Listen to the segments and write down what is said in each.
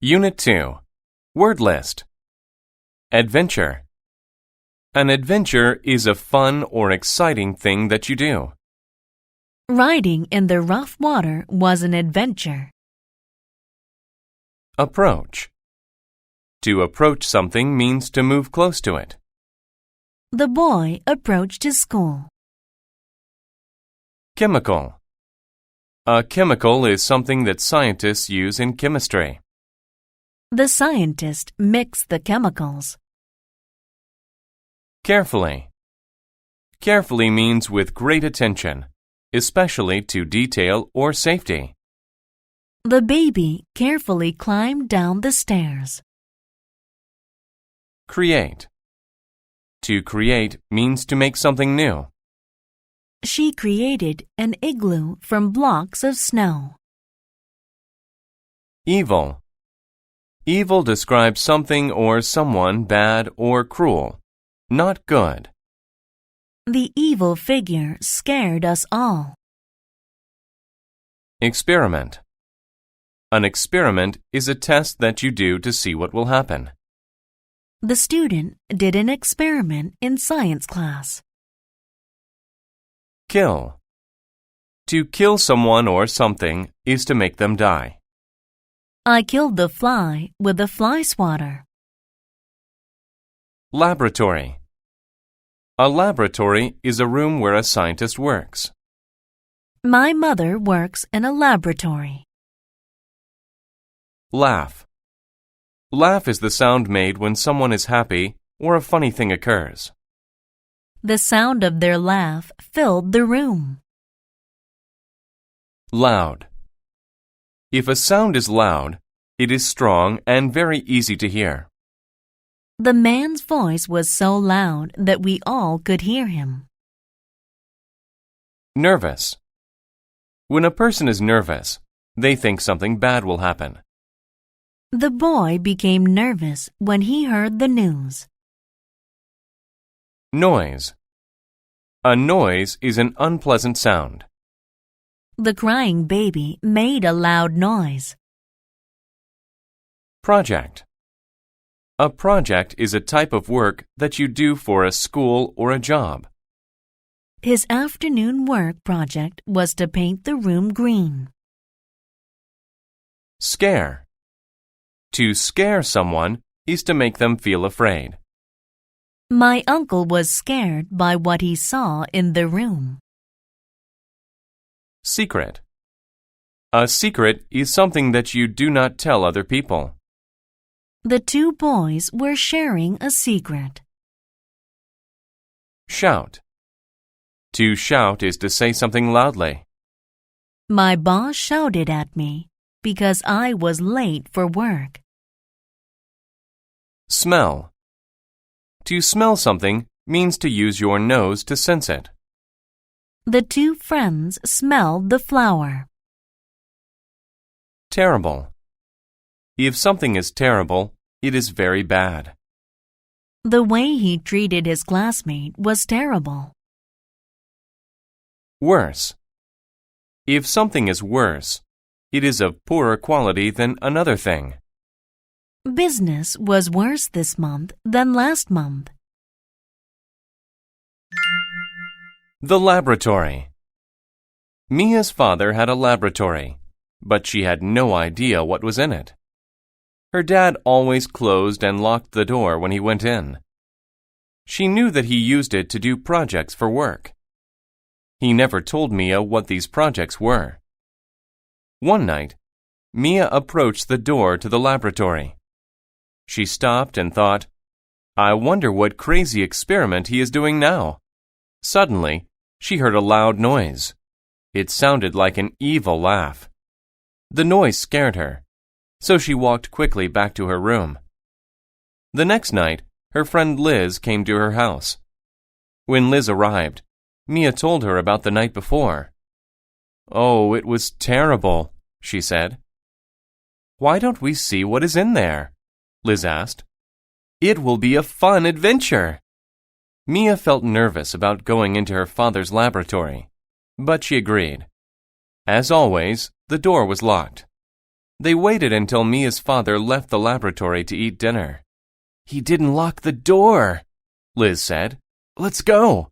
Unit 2. Word list. Adventure. An adventure is a fun or exciting thing that you do. Riding in the rough water was an adventure. Approach. To approach something means to move close to it. The boy approached his school. Chemical. A chemical is something that scientists use in chemistry. The scientist mixed the chemicals. Carefully. Carefully means with great attention, especially to detail or safety. The baby carefully climbed down the stairs. Create. To create means to make something new. She created an igloo from blocks of snow. Evil. Evil describes something or someone bad or cruel, not good. The evil figure scared us all. Experiment. An experiment is a test that you do to see what will happen. The student did an experiment in science class. Kill. To kill someone or something is to make them die. I killed the fly with a fly swatter. Laboratory. A laboratory is a room where a scientist works. My mother works in a laboratory. Laugh. Laugh is the sound made when someone is happy or a funny thing occurs. The sound of their laugh filled the room. Loud. If a sound is loud, it is strong and very easy to hear. The man's voice was so loud that we all could hear him. Nervous. When a person is nervous, they think something bad will happen. The boy became nervous when he heard the news. Noise. A noise is an unpleasant sound. The crying baby made a loud noise. Project. A project is a type of work that you do for a school or a job. His afternoon work project was to paint the room green. Scare. To scare someone is to make them feel afraid. My uncle was scared by what he saw in the room. Secret. A secret is something that you do not tell other people. The two boys were sharing a secret. Shout. To shout is to say something loudly. My boss shouted at me because I was late for work. Smell. To smell something means to use your nose to sense it. The two friends smelled the flower. Terrible. If something is terrible, it is very bad. The way he treated his classmate was terrible. Worse. If something is worse, it is of poorer quality than another thing. Business was worse this month than last month. The laboratory. Mia's father had a laboratory, but she had no idea what was in it. Her dad always closed and locked the door when he went in. She knew that he used it to do projects for work. He never told Mia what these projects were. One night, Mia approached the door to the laboratory. She stopped and thought, I wonder what crazy experiment he is doing now. Suddenly, she heard a loud noise. It sounded like an evil laugh. The noise scared her, so she walked quickly back to her room. The next night, her friend Liz came to her house. When Liz arrived, Mia told her about the night before. Oh, it was terrible, she said. Why don't we see what is in there? Liz asked. It will be a fun adventure. Mia felt nervous about going into her father's laboratory, but she agreed. As always, the door was locked. They waited until Mia's father left the laboratory to eat dinner. "He didn't lock the door," Liz said. "Let's go."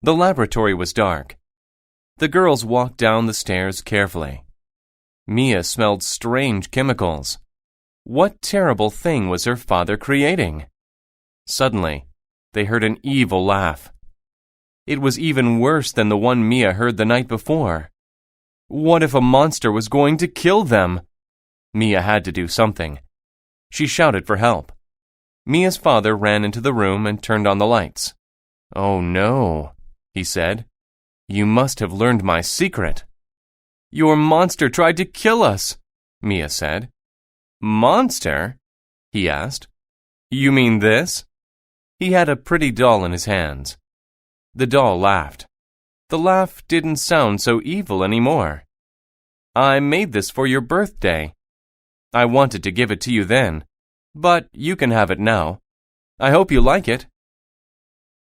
The laboratory was dark. The girls walked down the stairs carefully. Mia smelled strange chemicals. What terrible thing was her father creating? Suddenly, they heard an evil laugh. It was even worse than the one Mia heard the night before. What if a monster was going to kill them? Mia had to do something. She shouted for help. Mia's father ran into the room and turned on the lights. "Oh no," he said. "You must have learned my secret." "Your monster tried to kill us," Mia said. "Monster?" he asked. "You mean this?" He had a pretty doll in his hands. The doll laughed. The laugh didn't sound so evil anymore. "I made this for your birthday. I wanted to give it to you then, but you can have it now. I hope you like it."